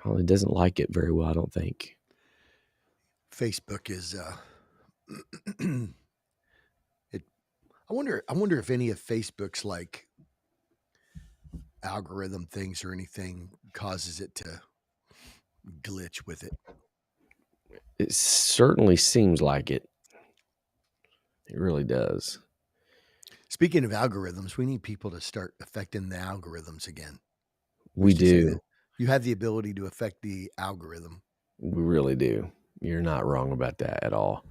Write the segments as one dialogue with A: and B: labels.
A: Well, it doesn't like it very well, I don't think.
B: Facebook is it I wonder if any of Facebook's like algorithm things or anything causes it to glitch with it.
A: It certainly seems like it. It really does.
B: Speaking of algorithms, we need people to start affecting the algorithms again.
A: We
B: Used to say that
A: do.
B: you have the ability to affect the algorithm.
A: We really do. You're not wrong about that at all,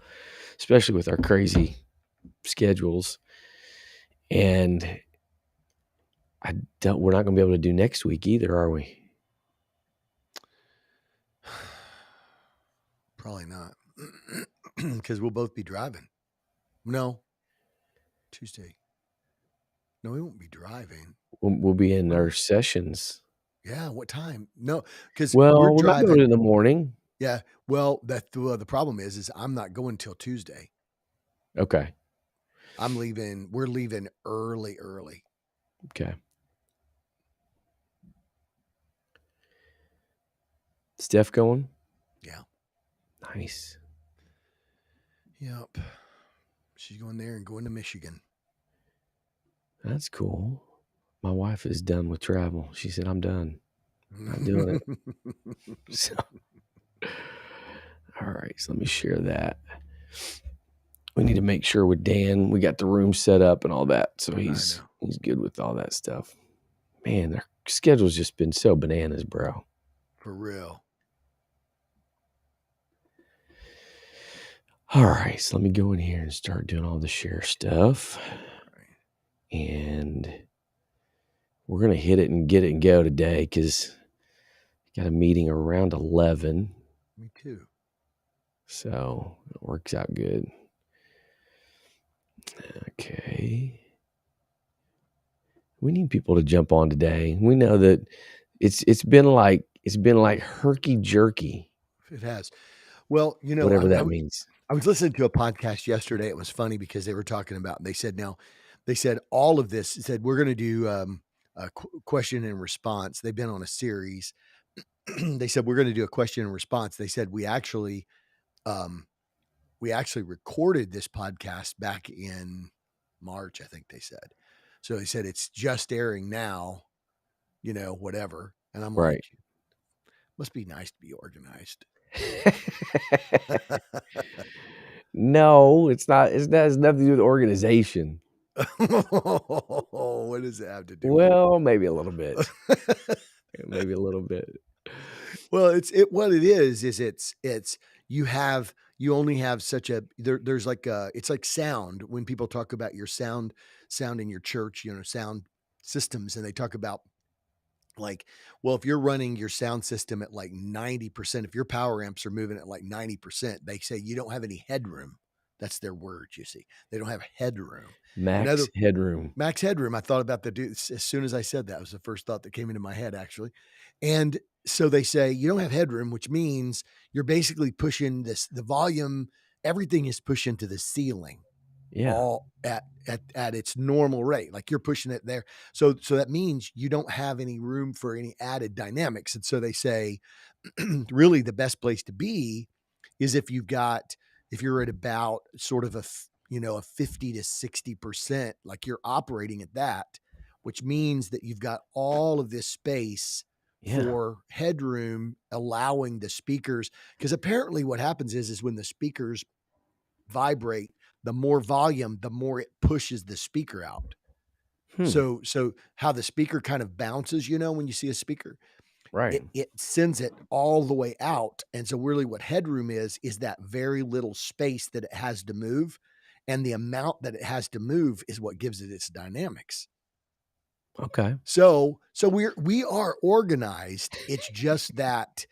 A: especially with our crazy schedules. And we're not going to be able to do next week either, are we?
B: Probably not. Because we'll both be driving. No. Tuesday. No, we won't be driving.
A: We'll be in our sessions.
B: Yeah, what time? No, because
A: Well,
B: we're
A: we might be able to do it
B: driving.
A: in the morning.
B: Yeah, well, the problem is I'm not going till Tuesday.
A: Okay.
B: We're leaving early.
A: Okay. Steph going?
B: Yeah.
A: Nice.
B: Yep. She's going there and going to Michigan.
A: That's cool. My wife is done with travel. She said, I'm done. I'm not doing it. So, all right. So let me share that. We need to make sure with Dan, we got the room set up and all that. So he's good with all that stuff. Man, their schedule's just been so bananas, bro.
B: For real.
A: All right. So let me go in here and start doing all the share stuff. And we're going to hit it and get it and go today because got a meeting around 11.
B: Me too.
A: So it works out good. Okay. We need people to jump on today. We know that it's been like herky jerky.
B: It has. Well,
A: Whatever that means.
B: I was listening to a podcast yesterday. It was funny because they were talking about, and they said all of this, said we're going to do a question and response. They've been on a series. They said we're going to do a question and response. They said we actually recorded this podcast back in March, I think they said. So they said it's just airing now, whatever. And I'm
A: right.
B: like, must be nice to be organized.
A: No, it's not. It has nothing to do with organization.
B: What does it have to do?
A: Well, maybe a little bit. Maybe a little bit.
B: Well, what it is it's you only have such a there's like it's like sound when people talk about your sound in your church, sound systems, and they talk about like, well, if you're running your sound system at like 90%, if your power amps are moving at like 90%, they say you don't have any headroom. That's their word, you see. They don't have headroom.
A: Max headroom.
B: Max headroom. I thought about the dude as soon as I said that. It was the first thought that came into my head, actually. And so they say you don't have headroom, which means you're basically pushing the volume. Everything is pushed into the ceiling.
A: Yeah.
B: All at its normal rate. Like you're pushing it there. So that means you don't have any room for any added dynamics. And so they say really the best place to be is if you're at about sort of a 50 to 60%, like you're operating at that, which means that you've got all of this space for headroom, allowing the speakers, because apparently what happens is when the speakers vibrate, the more volume, the more it pushes the speaker out. So how the speaker kind of bounces, when you see a speaker,
A: right,
B: it sends it all the way out. And so really what headroom is that very little space that it has to move. And the amount that it has to move is what gives it its dynamics.
A: Okay.
B: So we are organized. It's just that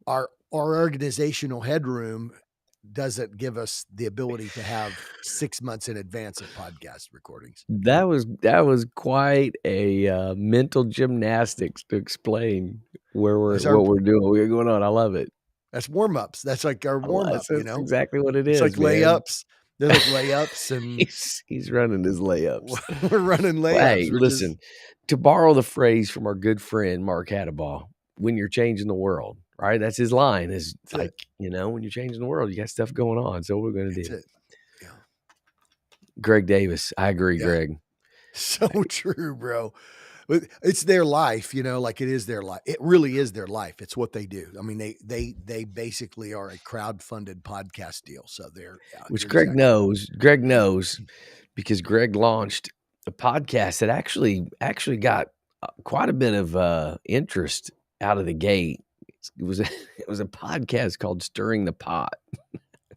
B: our organizational headroom doesn't give us the ability to have 6 months in advance of podcast recordings.
A: That was quite a mental gymnastics to explain what we're doing. We're going on. I love it.
B: That's warm-ups. That's like our warm-up,
A: That's exactly what it is.
B: It's like
A: man.
B: layups. They're like layups, and
A: he's running his layups.
B: We're running layups.
A: Hey, listen, to borrow the phrase from our good friend Mark Hadabaugh, when you're changing the world, right? That's his line is
B: That's
A: like, when you're changing the world, you got stuff going on. So what we're going to do.
B: it. Yeah.
A: Greg Davis. I agree,
B: Yeah.
A: Greg.
B: So true, bro. But it's their life, like it is their life. It really is their life. It's what they do. I mean, they basically are a crowd-funded podcast deal. So
A: Which
B: you're
A: Greg
B: exactly
A: knows. Greg knows because Greg launched a podcast that actually got quite a bit of interest out of the gate. It was a podcast called Stirring the Pot.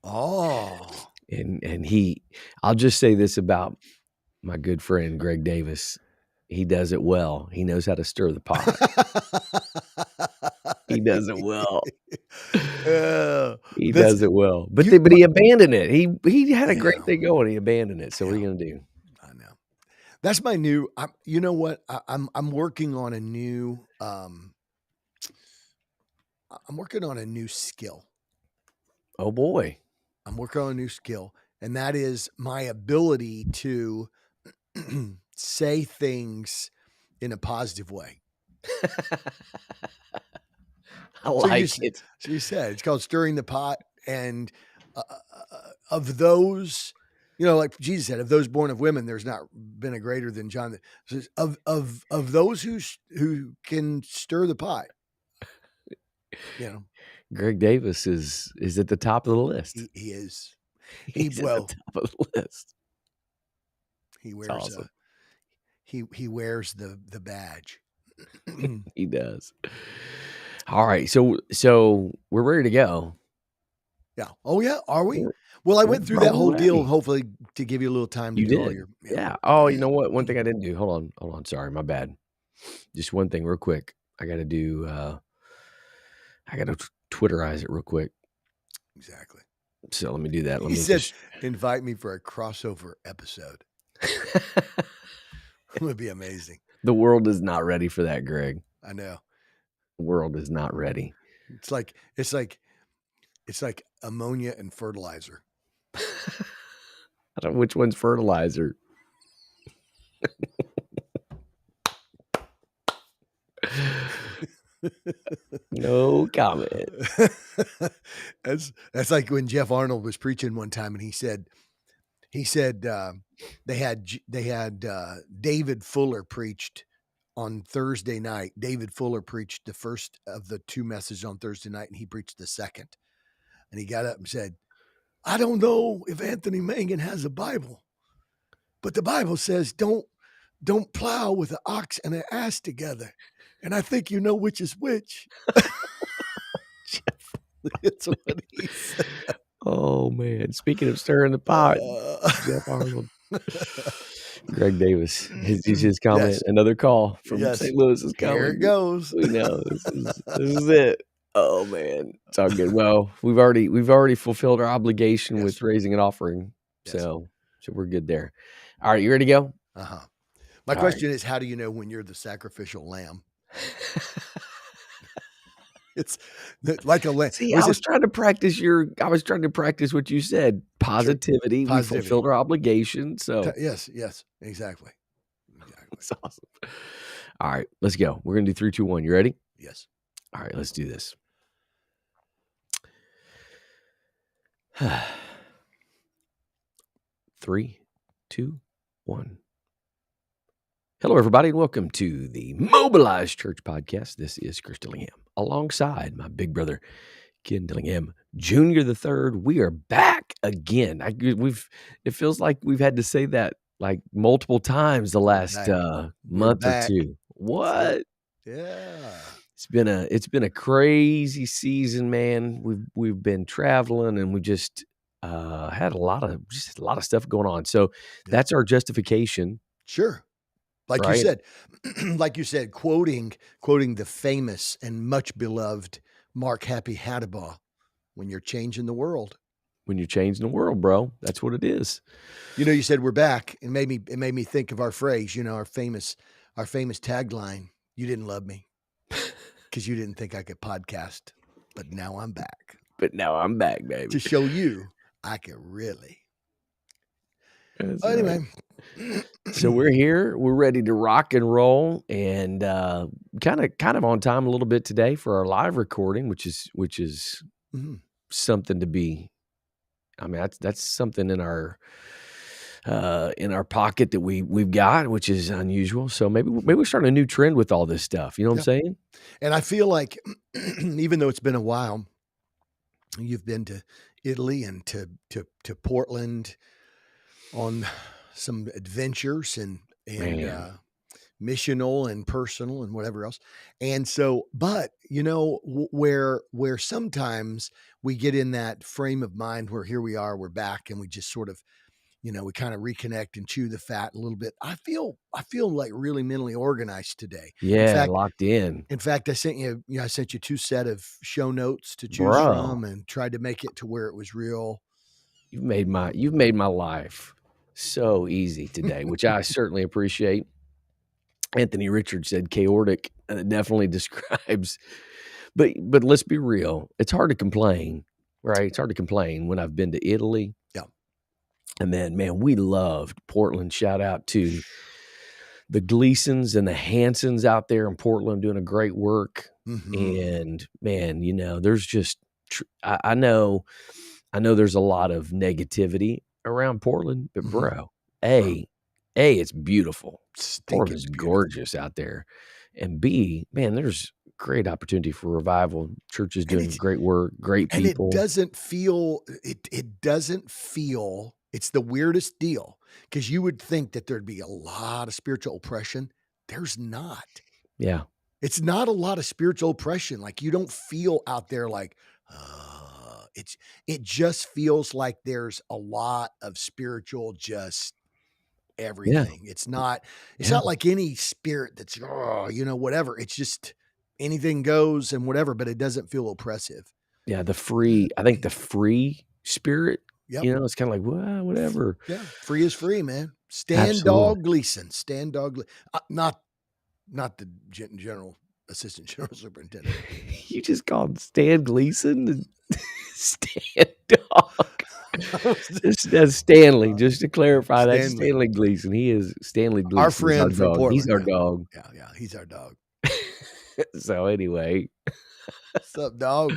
B: Oh.
A: And I'll just say this about my good friend Greg Davis. He does it well. He knows how to stir the pot. He does it well. He does it well. But he abandoned it. He had a great thing going. He abandoned it. So what are you gonna do?
B: I know. That's my new. You know what? I'm working on a new. I'm working on a new skill.
A: Oh boy.
B: I'm working on a new skill, and that is my ability to say things in a positive way.
A: I like it.
B: So you said it's called stirring the pot, and of those, like Jesus said, of those born of women, there's not been a greater than John. Of those who can stir the pot,
A: Greg Davis is at the top of the list.
B: He is.
A: He's at the top of the list.
B: He wears
A: awesome.
B: He wears the badge.
A: He does. All right, so we're ready to go.
B: Yeah. Oh yeah. Are we? Well, I went through that whole deal, hopefully to give you a little time to do all your.
A: Yeah. Oh, you know what? One thing I didn't do. Hold on. Sorry, my bad. Just one thing, real quick. I got to do. I got to Twitterize it real quick.
B: Exactly.
A: So let me do that.
B: He said, "Invite me for a crossover episode." It would be amazing.
A: The world is not ready for that, Greg.
B: I know.
A: The world is not ready.
B: It's like ammonia and fertilizer.
A: I don't know which one's fertilizer. No comment.
B: That's like when Jeff Arnold was preaching one time, and he said they had David Fuller preached on Thursday night. David Fuller preached the first of the two messages on Thursday night, and he preached the second. And he got up and said, "I don't know if Anthony Mangan has a Bible, but the Bible says don't plow with an ox and an ass together. And I think you know which is which." That's what he said.
A: Oh man! Speaking of stirring the pot, Jeff Arnold, Greg Davis, his comment. Yes. Another call from St. Louis is coming.
B: Here it goes.
A: We know this is it. Oh man, it's all good. Well, we've already fulfilled our obligation with raising an offering, so we're good there. All right, you ready to go?
B: My question is, how do you know when you're the sacrificial lamb? It's like a lamb.
A: See, I was trying to practice what you said. Positivity. We fulfilled our obligation. So
B: yes, exactly.
A: That's awesome. All right, let's go. We're gonna do 3, 2, 1. You ready?
B: Yes.
A: All right, let's do this. 3, 2, 1. Hello, everybody, and welcome to the Mobilized Church Podcast. This is Chris Dillingham, alongside my big brother, Ken Dillingham Jr. the Third. We are back again. It feels like we've had to say that like multiple times the last month or two. What?
B: Yeah.
A: It's been a crazy season, man. We've been traveling, and we just had a lot of stuff going on. So that's our justification.
B: Sure. Like you said, quoting the famous and much beloved Mark Happy Hadabaugh, when you're changing the world.
A: When you're changing the world, bro, that's what it is.
B: You said we're back. It made me think of our phrase, our famous tagline. You didn't love me because you didn't think I could podcast, but now I'm back.
A: But now I'm back, baby.
B: To show you I can really.
A: That's right.
B: Anyway.
A: So we're here. We're ready to rock and roll, and kind of on time a little bit today for our live recording, which is
B: Mhm.
A: something to be. I mean, that's something in our pocket that we've got, which is unusual. So maybe we're starting a new trend with all this stuff. You know what I'm
B: Yeah.
A: saying?
B: And I feel like even though it's been a while, you've been to Italy and to Portland on some adventures and
A: Man,
B: missional and personal and whatever else. And so, but where sometimes we get in that frame of mind where here we are, we're back, and we just sort of, we kind of reconnect and chew the fat a little bit. I feel like really mentally organized today. In
A: yeah,
B: fact,
A: locked in,
B: I sent I sent you 2 set of show notes to choose
A: bro.
B: from and tried to make it to where it was real.
A: You've made my life so easy today, which I certainly appreciate. Anthony Richards said chaotic, and it definitely describes. But let's be real, it's hard to complain, right? It's hard to complain when I've been to Italy,
B: Yeah.
A: and then man, we loved Portland. Shout out to the Gleasons and the Hansons out there in Portland doing a great work.
B: Mhm.
A: And man, there's just I know there's a lot of negativity around Portland, but
B: Mhm.
A: bro, A, it's beautiful.
B: Stinking
A: Portland's
B: beautiful.
A: gorgeous out there. And B, man, there's great opportunity for revival. Church is
B: And
A: doing great work, great
B: it
A: people.
B: doesn't feel it doesn't feel it's the weirdest deal because you would think that there'd be a lot of spiritual oppression. There's not.
A: Yeah.
B: It's not a lot of spiritual oppression. Like you don't feel out there like, it just feels like there's a lot of spiritual just
A: Yeah.
B: everything. It's not
A: Yeah.
B: like any spirit that's whatever. It's just anything goes and whatever, but it doesn't feel oppressive.
A: Yeah. I think the free spirit,
B: Yep.
A: it's kind of like, well, whatever.
B: Yeah. Free is free, man. Stand
A: Absolutely.
B: dog Gleason. Stand dog. Not the general assistant general superintendent.
A: You just called Stan Gleason the Stan Dog. That's Stanley. Just to clarify, that's
B: Stanley,
A: Stanley Gleason. He is Stanley
B: our
A: Gleason is our
B: friend from
A: dog. He's
B: Portland.
A: our
B: Yeah.
A: dog.
B: Yeah. Yeah. He's our dog.
A: So anyway,
B: What's up, dog?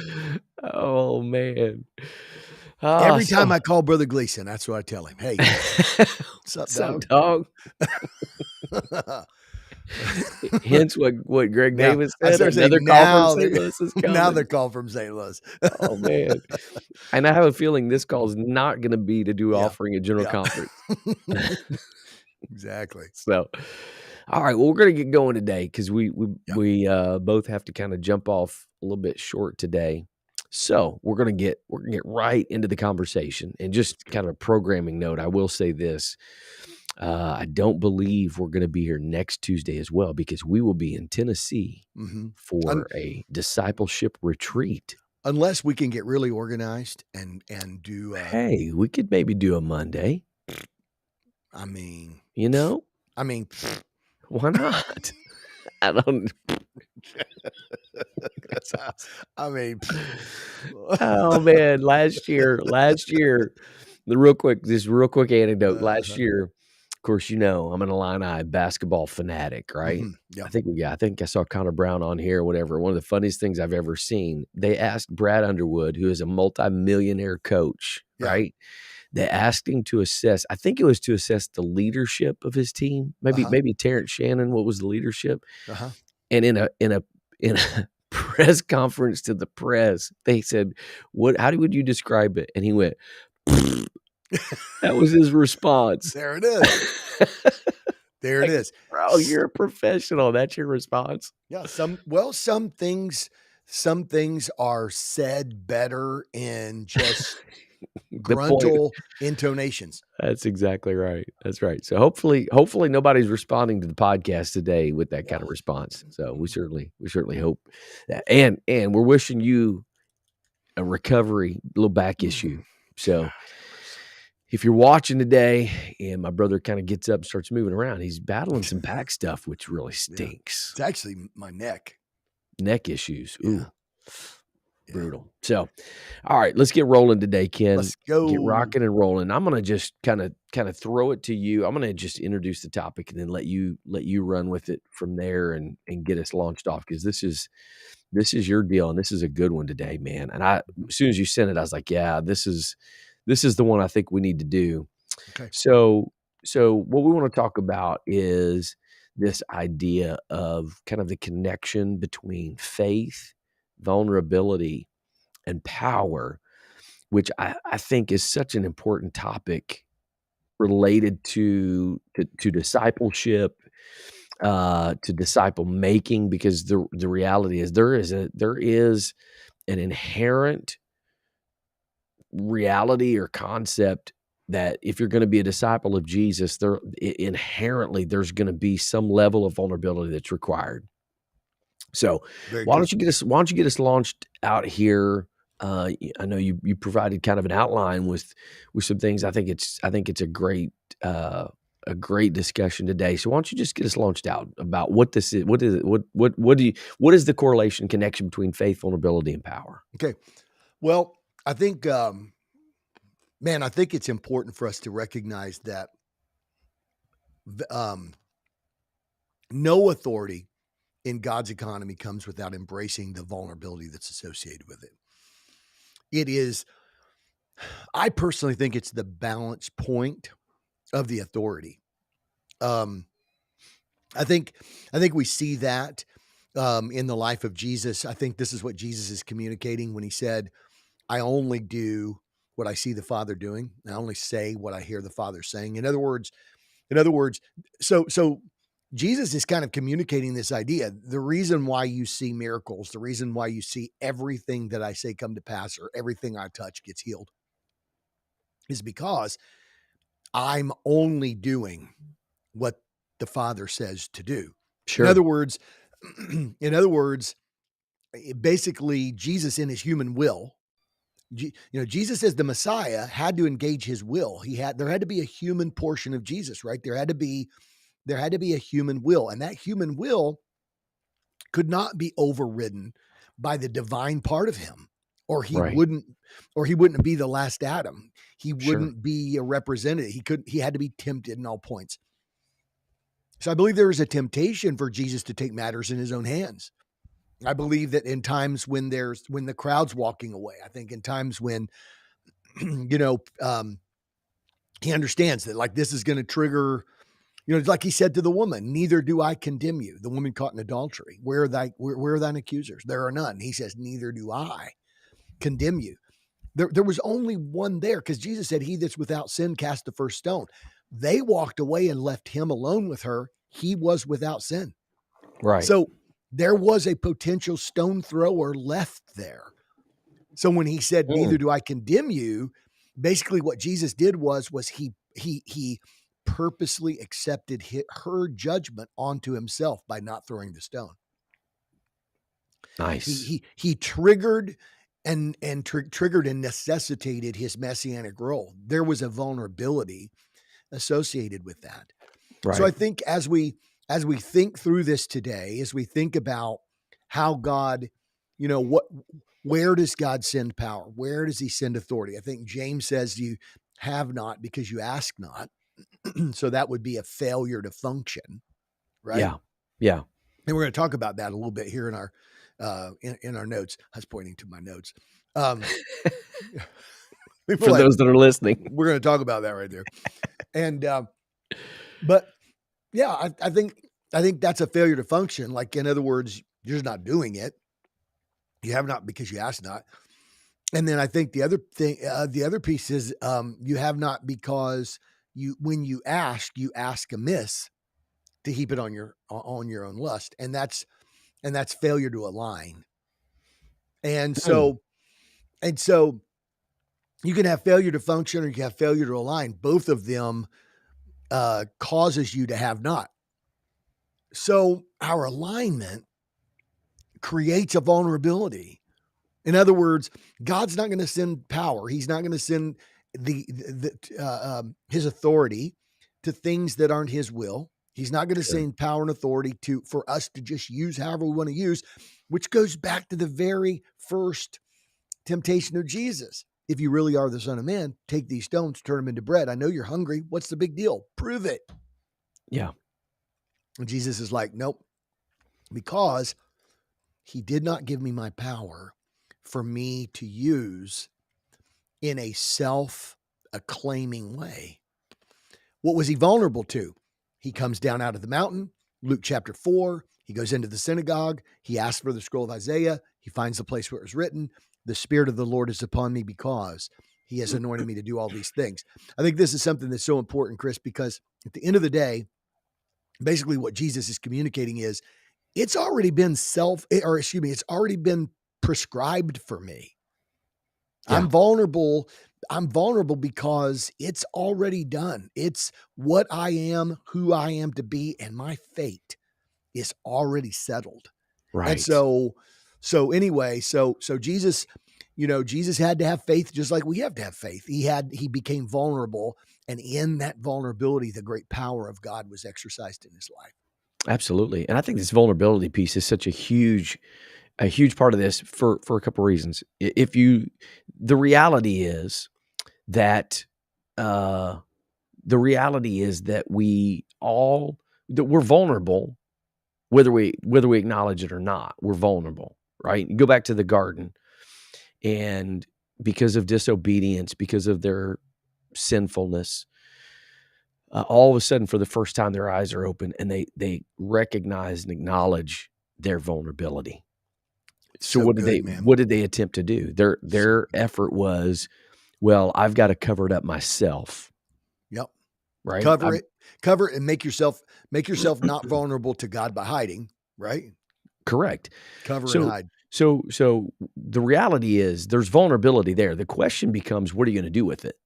A: oh man. Ah,
B: Every
A: so
B: time I call Brother Gleason, that's what I tell him. Hey, what's up,
A: what's up,
B: dog?
A: dog? Hence what Greg
B: Now,
A: Davis
B: I
A: said.
B: started saying
A: Another call from
B: now
A: St. Louis is
B: now
A: coming.
B: they're called from St. Louis.
A: Oh man. And I have a feeling this call is not gonna be to do
B: Yeah.
A: offering a general
B: Yeah.
A: conference.
B: Exactly.
A: So, all right, well, we're gonna get going today because
B: Yeah.
A: we both have to kind of jump off a little bit short today. So we're gonna get right into the conversation. And just kind of a programming note, I will say this: I don't believe we're gonna be here next Tuesday as well because we will be in Tennessee
B: Mhm. Un
A: for a discipleship retreat.
B: Unless we can get really organized and do,
A: Hey, we could maybe do a Monday.
B: I mean
A: You know,
B: I mean,
A: why not? I don't. That's
B: I mean,
A: Oh man, last year, this real quick anecdote. Last
B: uh-huh.
A: year, of course, I'm an Illini basketball fanatic, right?
B: Mhm. Yeah.
A: I think I saw Connor Brown on here or whatever. One of the funniest things I've ever seen. They asked Brad Underwood, who is a multimillionaire coach,
B: Yeah.
A: right? They asked him to assess, I think it was to assess the leadership of his team. Maybe
B: Uh-huh.
A: maybe Terrence Shannon, what was the leadership?
B: Uh-huh.
A: And in a press conference to the press, they said, how would you describe it? And he went, that was his response.
B: There it is. There it
A: Like,
B: is.
A: bro,
B: S
A: you're a professional. That's your response.
B: Yeah, some things are said better in just
A: The point.
B: gruntal intonations.
A: That's exactly right. That's right. So hopefully nobody's responding to the podcast today with that kind
B: Yeah.
A: of response. So we
B: Mhm.
A: certainly hope that. And we're wishing you a recovery, little back issue.
B: God
A: So
B: have mercy.
A: if you're watching today and my brother kind of gets up and starts moving around, he's battling some back stuff, which really
B: Yeah.
A: stinks.
B: It's actually my neck.
A: Neck issues.
B: Yeah.
A: Ooh,
B: Yeah.
A: brutal. So, all right, let's get rolling today, Ken.
B: Let's
A: Get
B: go.
A: rocking and rolling. I'm going to just kind of kind of throw it to you. I'm gonna just introduce the topic and then let you run with it from there and get us launched off, because this is your deal, and this is a good one today, man. And as soon as you sent it, I was like, yeah, this is the one I think we need to do.
B: Okay.
A: So what we want to talk about is this idea of kind of the connection between faith, vulnerability, and power, which I think is such an important topic related to discipleship, to disciple making, because the reality is there is an inherent reality or concept that if you're going to be a disciple of Jesus, inherently there's going to be some level of vulnerability that's required. So
B: Very
A: why
B: true.
A: don't you get us launched out here? I know you provided kind of an outline with some things. I think it's a great discussion today. So why don't you just get us launched out about what this is? What is it? What is the correlation connection between faith, vulnerability, and power?
B: Okay. Well, I think, man, I think it's important for us to recognize that um, no authority in God's economy comes without embracing the vulnerability that's associated with it. It is, I personally think it's the balance point of the authority. Um, I think we see that in the life of Jesus. I think this is what Jesus is communicating when he said, "I only do what I see the Father doing. I only say what I hear the Father saying." In other words, so Jesus is kind of communicating this idea. The reason why you see miracles, the reason why you see everything that I say come to pass, or everything I touch gets healed, is because I'm only doing what the Father says to do. In
A: Sure.
B: other words, in other words, basically, Jesus in his human will, Jesus as the Messiah had to engage his will. There had to be a human portion of Jesus, right? There had to be a human will, and that human will could not be overridden by the divine part of him, or he
A: Right.
B: wouldn't or he wouldn't be the last Adam. He
A: Sure.
B: wouldn't be a representative. He had to be tempted in all points. So I believe there is a temptation for Jesus to take matters in his own hands. I believe that in times when the crowd's walking away, I think in times when he understands that, like, this is going to trigger, like he said to the woman, "Neither do I condemn you." The woman caught in adultery. Where are thine accusers? There are none. He says, "Neither do I condemn you." There was only one there, because Jesus said, "He that's without sin cast the first stone." They walked away and left him alone with her. He was without sin.
A: Right.
B: So there was a potential stone thrower left there. So when he said, "Neither do I condemn you," basically what Jesus did was he purposely accepted her judgment onto himself by not throwing the stone.
A: Nice.
B: He triggered and triggered and necessitated his messianic role. There was a vulnerability associated with that. So I
A: Right.
B: think as we think through this today, as we think about how God, where does God send power? Where does he send authority? I think James says you have not because you ask not. So that would be a failure to function, right?
A: Yeah. Yeah.
B: And we're going to talk about that a little bit here in our in our notes. I was pointing to my notes. Um,
A: For those that are listening.
B: we're going to talk about that right there. And but yeah, I think that's a failure to function. Like, in other words, you're just not doing it. You have not because you ask not. And then I think the other piece is you have not because when you ask amiss to heap it on your own lust, and that's failure to align. And so you can have failure to function, or you can have failure to align. Both of them causes you to have not. So our alignment creates a vulnerability. In other words, God's not going to send power. He's not going to send his authority to things that aren't his will. He's not going to send power and authority for us to just use however we want to use, which goes back to the very first temptation of Jesus. if you really are the Son of Man, take these stones, turn them into bread. I know you're hungry. What's the big deal? Prove it.
A: Yeah.
B: And Jesus is like, nope, because he did not give me my power for me to use in a self-acclaiming way. What was he vulnerable to? He comes down out of the mountain, Luke chapter 4. He goes into the synagogue. He asks for the scroll of Isaiah. He finds the place where it was written, the Spirit of the Lord is upon me because he has anointed me to do all these things. I think this is something that's so important, Chris, because at the end of the day, basically what Jesus is communicating is it's already been it's already been prescribed for me.
A: Yeah.
B: I'm vulnerable. I'm vulnerable because it's already done. It's what I am, who I am to be, and my fate is already settled. And
A: Right.
B: so Jesus, Jesus had to have faith just like we have to have faith. He became vulnerable, and in that vulnerability, the great power of God was exercised in his life.
A: Absolutely. And I think this vulnerability piece is such a huge part of this for a couple of reasons. The reality is that we're vulnerable, whether we acknowledge it or not. We're vulnerable, right? You go back to the garden, and because of disobedience, because of their sinfulness, all of a sudden, for the first time, their eyes are open and they recognize and acknowledge their vulnerability. So
B: So good, man.
A: what did they attempt to do? Their effort was, well, I've got to cover it up myself,
B: Yep.
A: right?
B: Cover it and make yourself not vulnerable to God by hiding, right?
A: Correct.
B: Cover and
A: So
B: hide.
A: so the reality is there's vulnerability there. The question becomes, what are you going to do with it?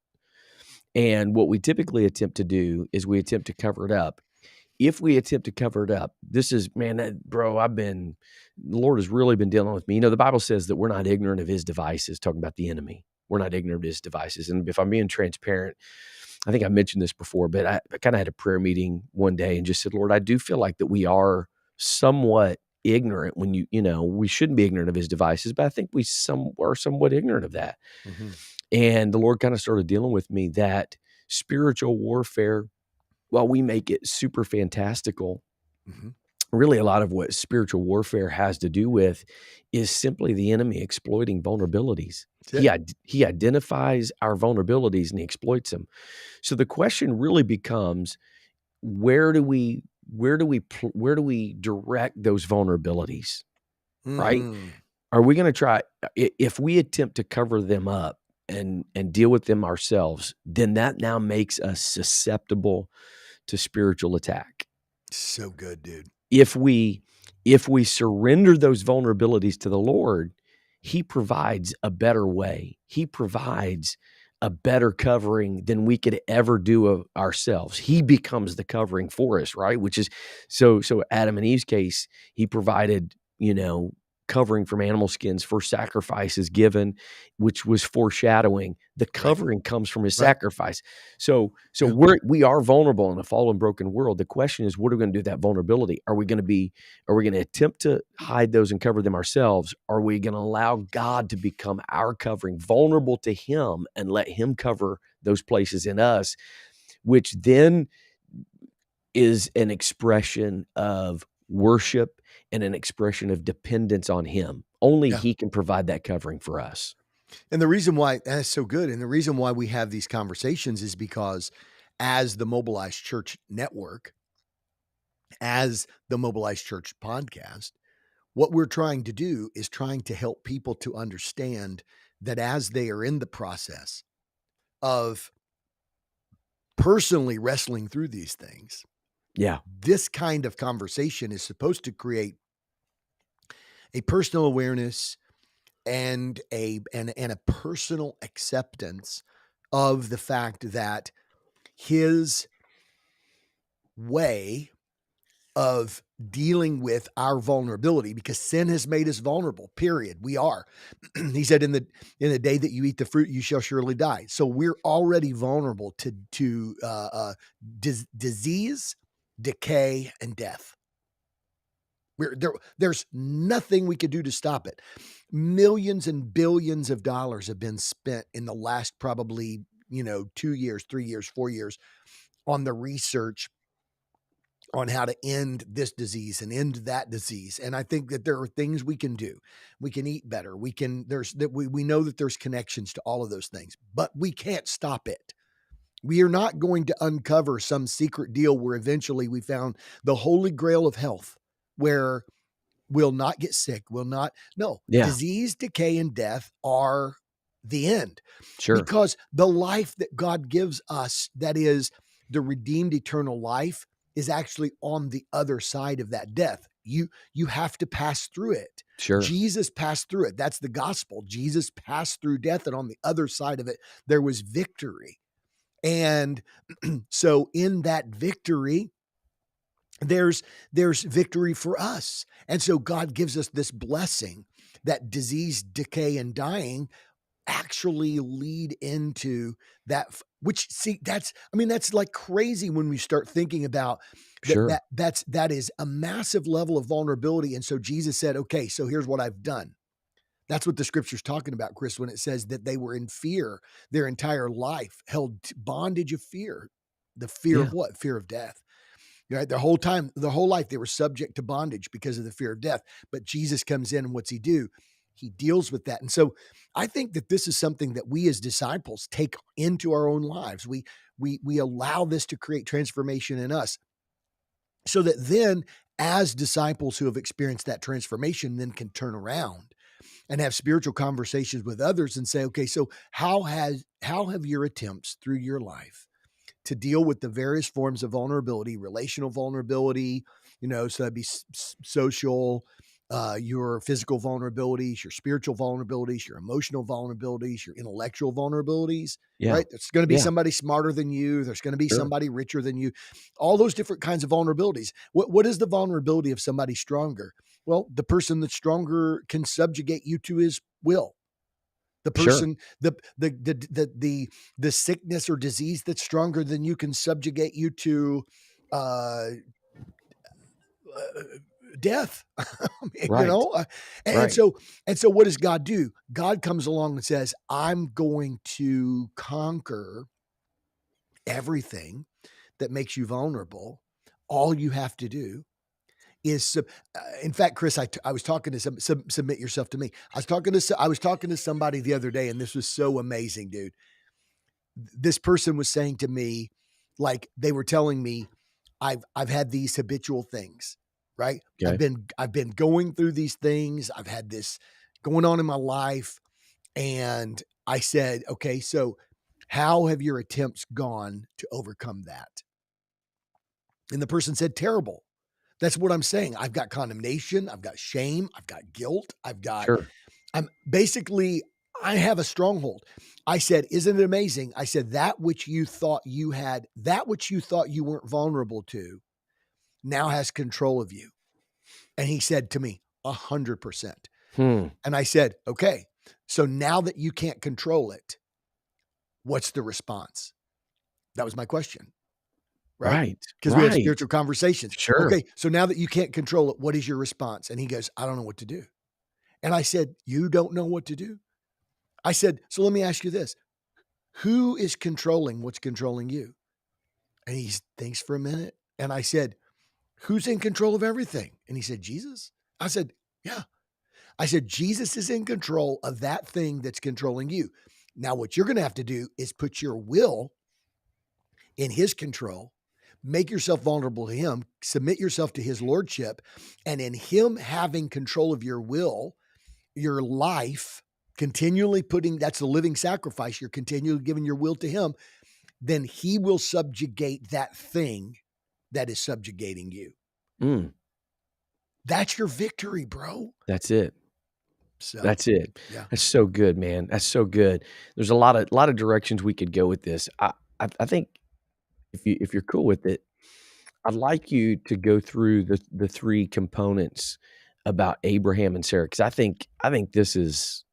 A: And what we typically attempt to do is we attempt to cover it up. If we attempt to cover it up, this is, man, the Lord has really been dealing with me. The Bible says that we're not ignorant of his devices, talking about the enemy. We're not ignorant of his devices. And if I'm being transparent, I think I mentioned this before, but I kind of had a prayer meeting one day and just said, Lord, I do feel like that we are somewhat ignorant when we shouldn't be ignorant of his devices, but I think we are somewhat ignorant of that.
B: Mm-hmm.
A: And the Lord kind of started dealing with me that spiritual warfare, while we make it super fantastical,
B: Mm-hmm.
A: really a lot of what spiritual warfare has to do with is simply the enemy exploiting vulnerabilities. He identifies our vulnerabilities and he exploits them. So the question really becomes, where do we direct those vulnerabilities, right?
B: Mm-hmm.
A: Are we going to try, if we attempt to cover them up and deal with them ourselves, then that now makes us susceptible to spiritual attack.
B: So good, dude.
A: If we surrender those vulnerabilities to the Lord, he provides a better way. He provides a better covering than we could ever do of ourselves. He becomes the covering for us, right? Which is so Adam and Eve's case, he provided, covering from animal skins for sacrifices given, which was foreshadowing. The covering comes from his sacrifice. So we are vulnerable in a fallen, broken world. The question is, what are we going to do with that vulnerability? Are we going to attempt to hide those and cover them ourselves? Are we going to allow God to become our covering, vulnerable to him, and let him cover those places in us, which then is an expression of worship and an expression of dependence on him. Only he can provide that covering for us.
B: And the reason why that's so good, and the reason why we have these conversations is because as the Mobilized Church Network, as the Mobilized Church podcast, what we're trying to do is trying to help people to understand that as they are in the process of personally wrestling through these things, this kind of conversation is supposed to create a personal awareness and a personal acceptance of the fact that his way of dealing with our vulnerability, because sin has made us vulnerable, period. We are. He said, in the day that you eat the fruit, you shall surely die. So we're already vulnerable to disease, decay, and death. There's nothing we could do to stop it. Millions and billions of dollars have been spent in the last probably, 2 years, 3 years, 4 years on the research on how to end this disease and end that disease. And I think that there are things we can do. We can eat better. We know that there's connections to all of those things, but we can't stop it. We are not going to uncover some secret deal where eventually we found the holy grail of health, where we'll not get sick, no,
A: Yeah.
B: disease, decay, and death are the end.
A: Sure.
B: Because the life that God gives us, that is the redeemed eternal life, is actually on the other side of that death. You have to pass through it.
A: Sure.
B: Jesus passed through it. That's the gospel. Jesus passed through death, and on the other side of it, there was victory. And so in that victory, there's victory for us. And so God gives us this blessing that disease, decay, and dying actually lead into that, which, see, that's like crazy when we start thinking about
A: Sure.
B: that is a massive level of vulnerability. And so Jesus said, okay, so here's what I've done. That's what the scripture's talking about, Chris, when it says that they were in fear their entire life, held bondage of fear. The fear of what? Fear of death. Right? Their whole life, they were subject to bondage because of the fear of death. But Jesus comes in, and what's he do? He deals with that. And so I think that this is something that we as disciples take into our own lives. We allow this to create transformation in us, so that then, as disciples who have experienced that transformation, then can turn around and have spiritual conversations with others and say, okay, so how have your attempts through your life to deal with the various forms of vulnerability, relational vulnerability, so that'd be social, your physical vulnerabilities, your spiritual vulnerabilities, your emotional vulnerabilities, your intellectual vulnerabilities, right? There's going to be somebody smarter than you. There's going to be somebody richer than you, all those different kinds of vulnerabilities. What is the vulnerability of somebody stronger? Well, the person that's stronger can subjugate you to his will. The person, the sickness or disease that's stronger than you can subjugate you to death. And so what does God do? God comes along and says, I'm going to conquer everything that makes you vulnerable. All you have to do is, in fact, Chris, I was talking to submit yourself to me. I was talking to somebody the other day, and this was so amazing, dude. This person was saying to me, like, they were telling me, I've had these habitual things, right?
A: Okay.
B: I've been going through these things. I've had this going on in my life. And I said, okay, so how have your attempts gone to overcome that? And the person said, terrible. That's what I'm saying. I've got condemnation. I've got shame. I've got guilt. I have a stronghold. I said, isn't it amazing? I said, that which you thought you weren't vulnerable to now has control of you. And he said to me, 100%. And I said, okay, so now that you can't control it, what's the response? That was my question. Right. Because we have spiritual conversations.
A: Sure.
B: Okay. So now that you can't control it, what is your response? And he goes, I don't know what to do. And I said, you don't know what to do? I said, so let me ask you this. Who is controlling what's controlling you? And he thinks for a minute. And I said, who's in control of everything? And he said, Jesus. I said, yeah. I said, Jesus is in control of that thing that's controlling you. Now, what you're going to have to do is put your will in his control, make yourself vulnerable to him, submit yourself to his lordship, and in him having control of your will, your life, continually that's the living sacrifice, you're continually giving your will to him, then he will subjugate that thing that is subjugating you. That's your victory, bro.
A: That's it.
B: So
A: that's it.
B: Yeah.
A: That's so good, man. That's so good. There's a lot of directions we could go with this. I think if you're cool with it, I'd like you to go through the three components about Abraham and Sarah, because I think this is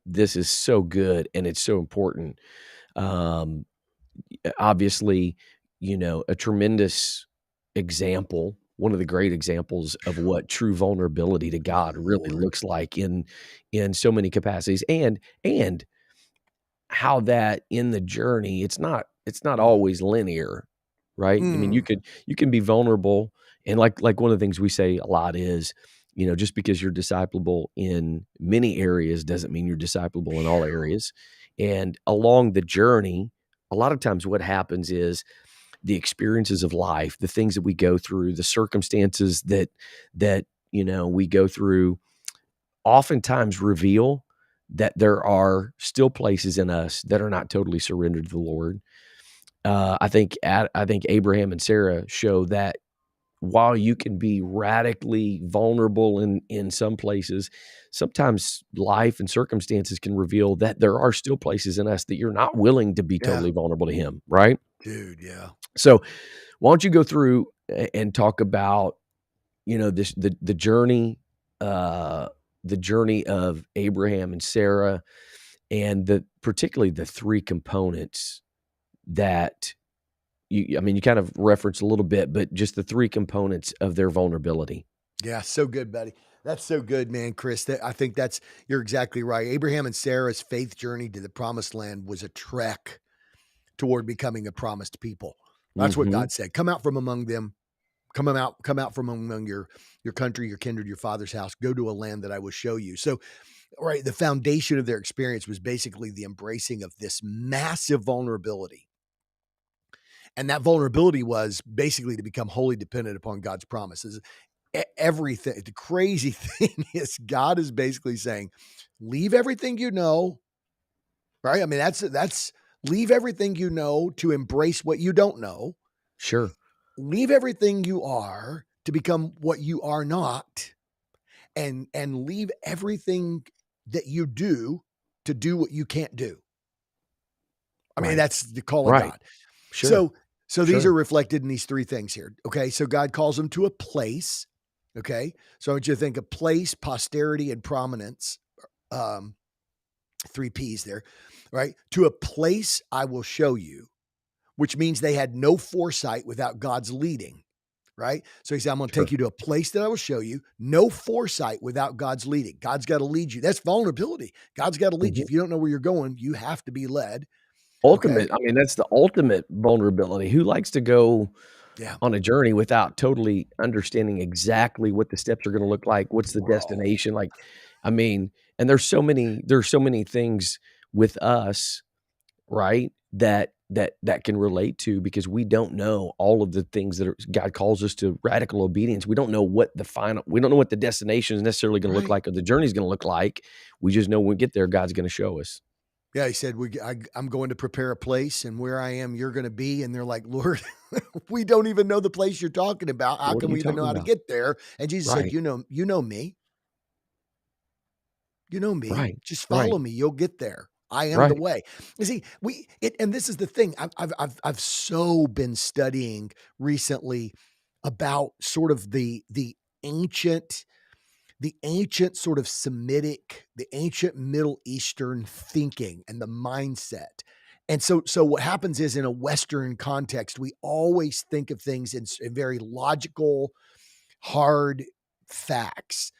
A: this is so good and it's so important. Obviously, a tremendous example one of the great examples of what true vulnerability to
B: My
A: God really
B: Lord.
A: looks like in so many capacities, and how that in the journey, it's not
B: Mm.
A: always linear, right? I mean,
B: Mm.
A: you can be vulnerable, and like one of the things we say a lot is, just because you're disciplable in many areas doesn't mean you're disciplable in all areas. And along the journey, a lot of times what happens is the experiences of life, the things that we go through, the circumstances that we go through oftentimes reveal that there are still places in us that are not totally surrendered to the Lord. I think Abraham and Sarah show that while you can be radically vulnerable in some places, sometimes life and circumstances can reveal that there are still places in us that you're not willing to be
B: Yeah.
A: totally vulnerable to Him, right?
B: Dude, yeah.
A: So why don't you go through and talk about this uh, the journey of Abraham and Sarah, and particularly the three components that I mean, you kind of referenced a little bit, but just the three components of their vulnerability.
B: Yeah, so good, buddy. That's so good, man, Chris. I think you're exactly right. Abraham and Sarah's faith journey to the promised land was a trek toward becoming a promised people. That's what
A: Mhm.
B: God said. Come out from among them. Come out from among your country, your kindred, your father's house. Go to a land that I will show you. So, right, the foundation of their experience was basically the embracing of this massive vulnerability. And that vulnerability was basically to become wholly dependent upon God's promises. Everything, the crazy thing is, God is basically saying, leave everything you know, right? I mean, that's leave everything you know to embrace what you don't know.
A: Sure.
B: Leave everything you are to become what you are not, and leave everything that you do to do what you can't do. I mean,
A: Right.
B: that's the call of
A: Right.
B: God.
A: Sure.
B: So these are
A: Sure.
B: reflected in these three things here. Okay. So God calls them to a place. Okay. So I want you to think of place, posterity, and prominence. Um, three P's there, right? To a place I will show you, which means they had no foresight without God's leading, right? So he said, I'm going to take
A: Sure.
B: you to a place that I will show you, no foresight without God's leading. God's got to lead you. That's vulnerability. God's got to lead you.
A: Mhm.
B: If you don't know where you're going, you have to be led. Okay.
A: I mean, that's the ultimate vulnerability. Who likes to go
B: Yeah.
A: on a journey without totally understanding exactly what the steps are gonna look like? What's the
B: Bro.
A: destination? Like, I mean, and there's so many things with us, right? That can relate to, because we don't know all of the things that God calls us to radical obedience. We don't know what the destination is necessarily gonna look
B: Right.
A: like, or the journey's gonna look like. We just know when we get there, God's gonna show us.
B: Yeah, he said, I'm going to prepare a place, and where I am, you're going to be. And they're like, Lord, we don't even know the place you're talking about. How
A: What are
B: can
A: you
B: we even know
A: talking
B: how to
A: about?
B: get there? And Jesus said,
A: Right,
B: you know me, you know me.
A: right,
B: Just follow
A: right,
B: me. You'll get there. I am the
A: right.
B: way. You see, and this is the thing. I've so been studying recently about sort of the ancient sort of Semitic, the ancient Middle Eastern thinking and the mindset. And so what happens is, in a Western context, we always think of things in very logical, hard facts.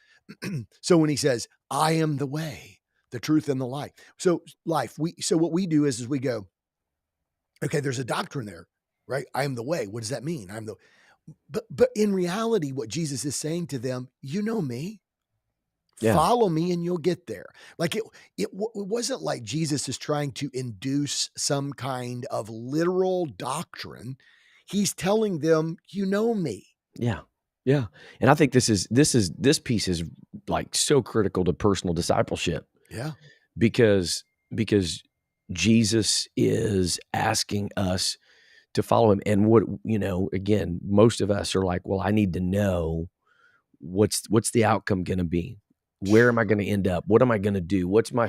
B: So when he says, I am the way, the truth, and the life. So what we do is we go, okay, there's a doctrine there, right? I am the way. What does that mean? But in reality, what Jesus is saying to them, you know me.
A: Yeah,
B: Follow me and you'll get there. Like it wasn't like Jesus is trying to induce some kind of literal doctrine. He's telling them, you know me.
A: yeah, yeah, and I think this piece is, like, so critical to personal discipleship,
B: Yeah.
A: because because Jesus is asking us to follow him, and again, most of us are like, "Well, I need to know what's the outcome gonna be? Where am I gonna end up? What am I gonna do? What's my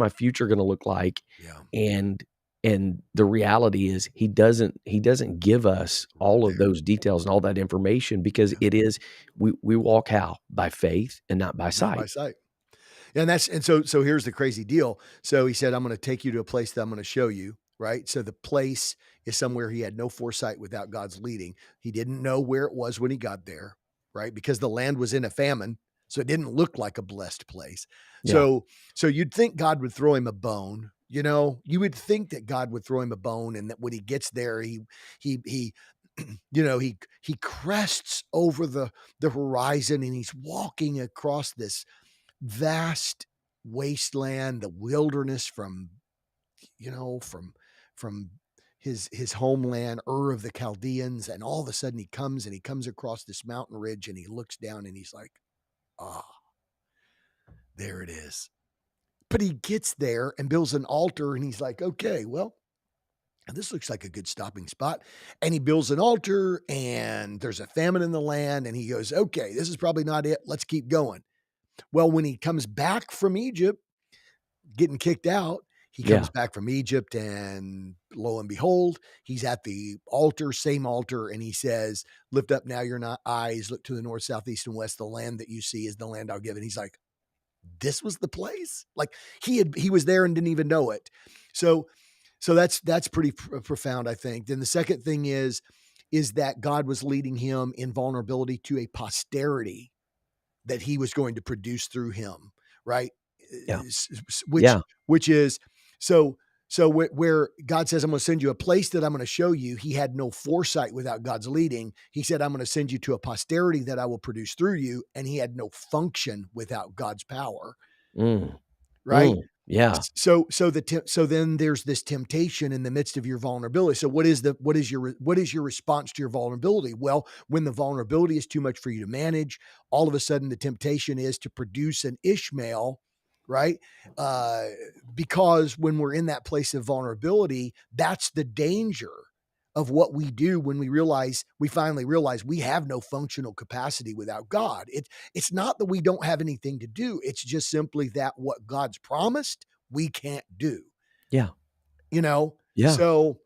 A: future gonna look like?"
B: Yeah.
A: And the reality is, he doesn't give us all of
B: Dude.
A: those details and all that information, because
B: Yeah.
A: it is we walk how? By faith and not by
B: Not by
A: sight.
B: sight. And here's the crazy deal. So he said, I'm going to take you to a place that I'm going to show you. right? So the place is somewhere he had no foresight without God's leading. He didn't know where it was when he got there, right? Because the land was in a famine, so it didn't look like a blessed place.
A: Yeah.
B: So you'd think God would throw him a bone. You know, you would think that God would throw him a bone, and that when he gets there, he you know, he crests over the horizon, and he's walking across this vast wasteland, the wilderness from, you know, from his homeland, Ur of the Chaldeans, and all of a sudden he comes across this mountain ridge, and he looks down, and he's like, ah, there it is. But he gets there and builds an altar, and he's like, okay, well, this looks like a good stopping spot. And he builds an altar, and there's a famine in the land, and he goes, okay, this is probably not it. Let's keep going. Well, when he comes back from Egypt, getting kicked out, he
A: Yeah.
B: comes back from Egypt, and lo and behold, he's at the altar, same altar, and he says, lift up now your eyes, look to the north, south, east, and west. The land that you see is the land I'll give. And he's like, this was the place? Like he was there and didn't even know it. So that's pretty profound, I think. Then the second thing is that God was leading him in vulnerability to a posterity that he was going to produce through him, right?
A: Yeah.
B: Which
A: Yeah.
B: which is so where God says, I'm going to send you a place that I'm going to show you. He had no foresight without God's leading. He said, I'm going to send you to a posterity that I will produce through you. And he had no function without God's power,
A: Mm.
B: right?
A: Mm. Yeah.
B: So then there's this temptation in the midst of your vulnerability. So what is your response to your vulnerability? Well, when the vulnerability is too much for you to manage, all of a sudden the temptation is to produce an Ishmael, right? Uh, because when we're in that place of vulnerability, that's the danger of what we do when we finally realize we have no functional capacity without God. It's not that we don't have anything to do. It's just simply that what God's promised, we can't do,
A: Yeah.
B: you know?
A: Yeah.
B: So,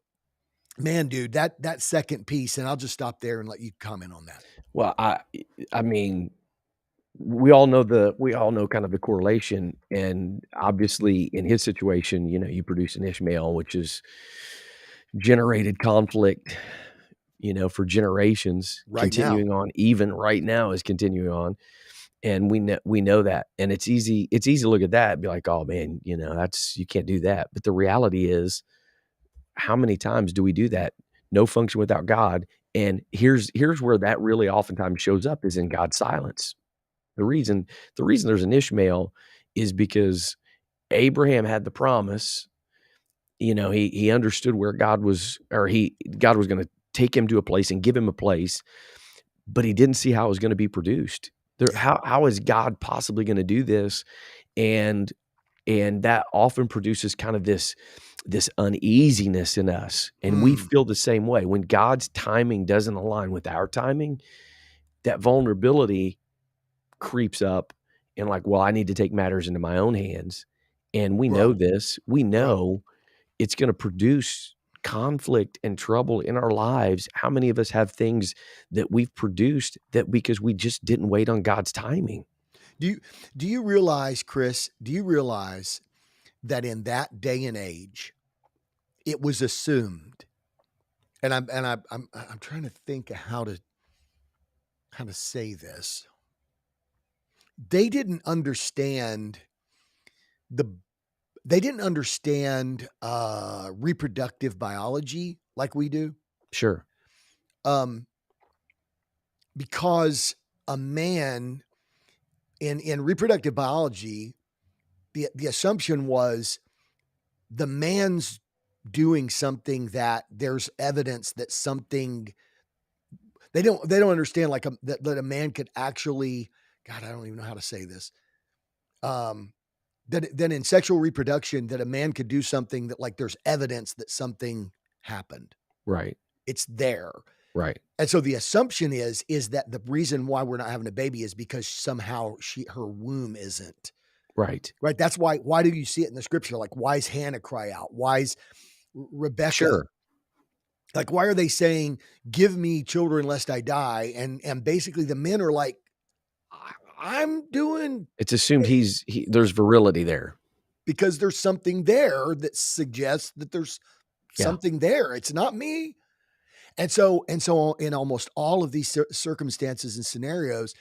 B: man, dude, that second piece, and I'll just stop there and let you comment on that.
A: Well, I mean, we all know kind of the correlation, and obviously in his situation, you produce an Ishmael, which is generated conflict, for generations,
B: Right now.
A: continuing on, even right now is continuing on. And we know that. And it's easy to look at that and be like, oh man, that's you can't do that. But the reality is, how many times do we do that? No function without God. And here's where that really oftentimes shows up is in God's silence. The reason the reason there's an Ishmael is because Abraham had the promise. He understood where God was gonna take him to a place and give him a place, but he didn't see how it was gonna be produced.
B: Yeah.
A: How is God possibly gonna do this? And that often produces kind of this uneasiness in us, and we
B: Mm,
A: feel the same way. When God's timing doesn't align with our timing, that vulnerability creeps up and like, well, I need to take matters into my own hands. And we know
B: bro,
A: this. We
B: bro.
A: know it's gonna produce conflict and trouble in our lives. How many of us have things that we've produced that because we just didn't wait on God's timing?
B: Do you do you realize, Chris, do you realize that in that day and age, it was assumed, I'm trying to think of how to say this. They didn't understand the they didn't understand reproductive biology like we do.
A: Sure.
B: Um, because a man in reproductive biology, the assumption was the man's doing something that there's evidence that something they don't understand like that a man could actually, God, I don't even know how to say this. Um, that then in sexual reproduction that a man could do something that like there's evidence that something happened.
A: Right.
B: It's there.
A: Right.
B: And so the assumption is that the reason why we're not having a baby is because somehow her womb isn't.
A: Right.
B: Right? That's why do you see it in the scripture? Like, why is Hannah cry out? Why is Rebecca,
A: Sure.
B: like, why are they saying, give me children lest I die? And basically the men are like, I'm doing
A: It's assumed
B: great,
A: there's virility there.
B: because there's something there that suggests that there's
A: Yeah.
B: something there. It's not me. And so in almost all of these circumstances and scenarios,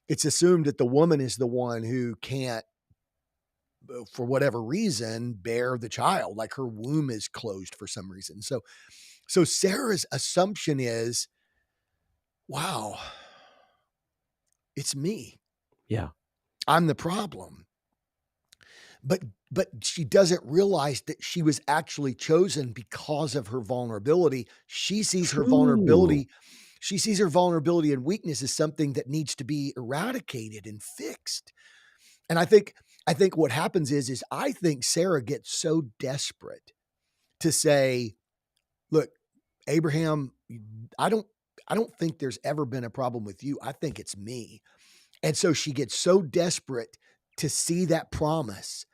B: it's assumed that the woman is the one who can't, for whatever reason, bear the child. Like her womb is closed for some reason. So Sarah's assumption is, wow, it's me.
A: Yeah.
B: I'm the problem. But she doesn't realize that she was actually chosen because of her vulnerability. She sees her
A: True.
B: vulnerability. She sees her vulnerability and weakness as something that needs to be eradicated and fixed. And I think what happens is I think Sarah gets so desperate to say, look, Abraham, I don't I don't think there's ever been a problem with you. I think it's me. And so she gets so desperate to see that promise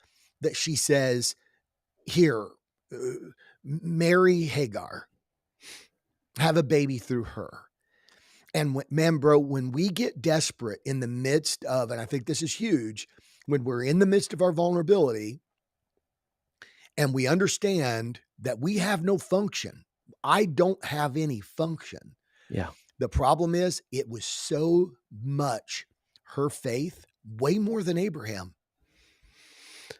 B: that she says, here, uh, marry Hagar, have a baby through her. And man, bro, when we get desperate in the midst of, and I think this is huge, when we're in the midst of our vulnerability and we understand that we have no function, I don't have any function.
A: Yeah.
B: The problem is, it was so much her faith, way more than Abraham,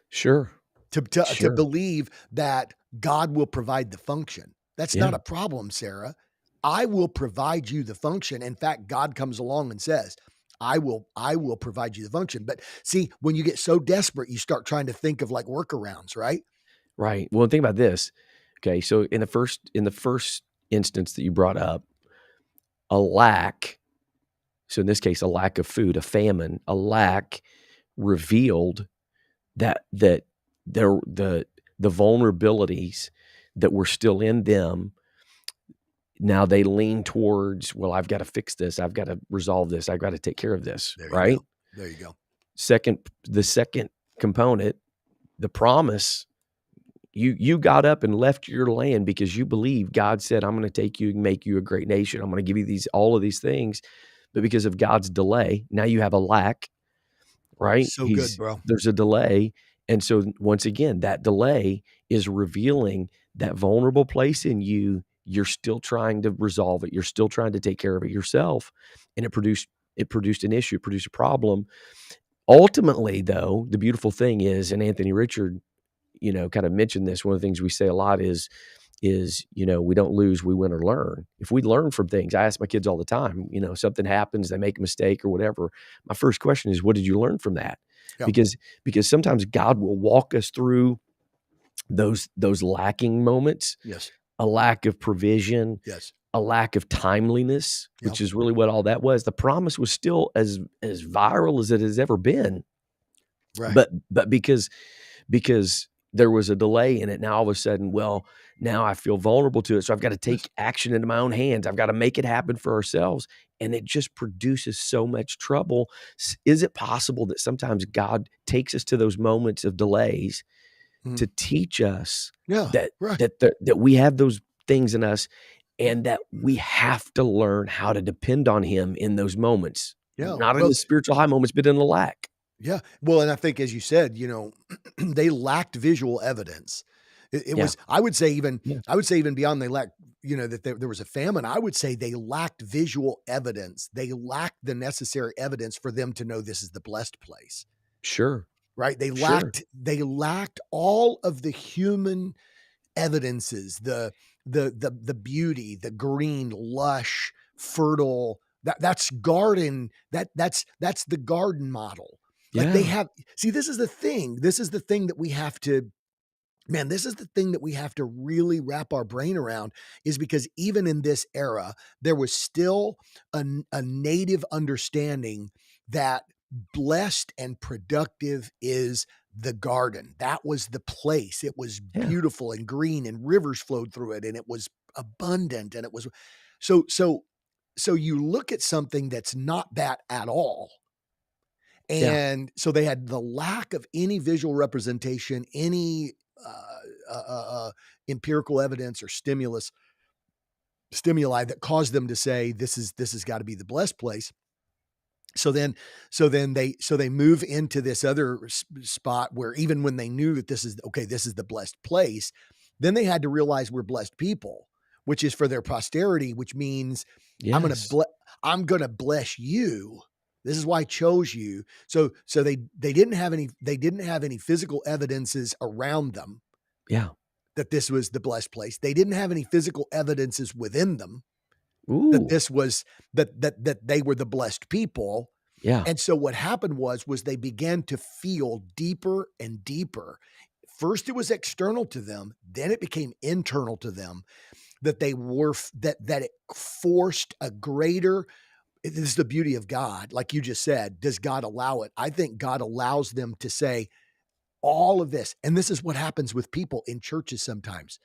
A: Sure.
B: to
A: Sure.
B: believe that God will provide the function. That's
A: Yeah.
B: not a problem, Sarah. I will provide you the function. In fact, God comes along and says, I will provide you the function. But see, when you get so desperate, you start trying to think of like workarounds, right?
A: Right. Well, think about this. Okay. So in the first instance that you brought up, a lack, so in this case, a lack of food, a famine, a lack revealed that there the vulnerabilities that were still in them. Now they lean towards, well, I've got to fix this. I've got to resolve this. I've got to take care of this.
B: There you
A: Right.
B: go. There you go.
A: The second component, the promise, you got up and left your land because you believe God said, I'm going to take you and make you a great nation. I'm going to give you all of these things. But because of God's delay, now you have a lack, right?
B: So good, bro.
A: There's a delay. And so once again, that delay is revealing that vulnerable place in you. You're still trying to resolve it. You're still trying to take care of it yourself. And it produced an issue, it produced a problem. Ultimately, though, the beautiful thing is, and Anthony Richard, kind of mentioned this, one of the things we say a lot is, we don't lose, we win or learn. If we learn from things, I ask my kids all the time, something happens, they make a mistake or whatever. My first question is, what did you learn from that?
B: Yeah.
A: Because sometimes God will walk us through those lacking moments,
B: Yes.
A: a lack of provision,
B: Yes.
A: a lack of timeliness,
B: Yeah.
A: which is really what all that was. The promise was still as viral as it has ever been.
B: Right.
A: But because there was a delay in it, now all of a sudden, well, now I feel vulnerable to it. So I've got to take action into my own hands. I've got to make it happen for ourselves. And it just produces so much trouble. Is it possible that sometimes God takes us to those moments of delays to teach us
B: Yeah.
A: that
B: Right.
A: that we have those things in us, and that we have to learn how to depend on Him in those moments,
B: Yeah.
A: not in
B: Well,
A: the spiritual high moments, but in the lack.
B: yeah. Well, and I think, as you said, they lacked visual evidence. It
A: Yeah.
B: was, I would say even beyond they lacked, that there was a famine. I would say they lacked visual evidence. They lacked the necessary evidence for them to know this is the blessed place.
A: Sure.
B: Right. They
A: Sure.
B: lacked all of the human evidences, the beauty, the green, lush, fertile. That's garden. That's the garden model. Like they
A: Yeah.
B: have. See, this is the thing. This is the thing that we have to. Man, this is the thing that we have to really wrap our brain around, is because even in this era, there was still a native understanding that blessed and productive is the garden. That was the place. It was
A: Yeah.
B: beautiful and green, and rivers flowed through it, and it was abundant, and it was so you look at something that's not that at all.
A: Yeah.
B: And so they had the lack of any visual representation, any empirical evidence or stimuli that caused them to say this has got to be the blessed place. So then they move into this other spot where, even when they knew that this is the blessed place, Then they had to realize we're blessed people, which is for their posterity, which means
A: Yes.
B: I'm gonna bless you. This is why I chose you. So they didn't have any physical evidences around them
A: Yeah.
B: that this was the blessed place. They didn't have any physical evidences within them that
A: Ooh.
B: this was that they were the blessed people.
A: Yeah.
B: And so what happened was they began to feel deeper and deeper. First, it was external to them, then it became internal to them that they were that it forced a greater. This is the beauty of God. Like you just said, does God allow it? I think God allows them to say all of this. And this is what happens with people in churches sometimes.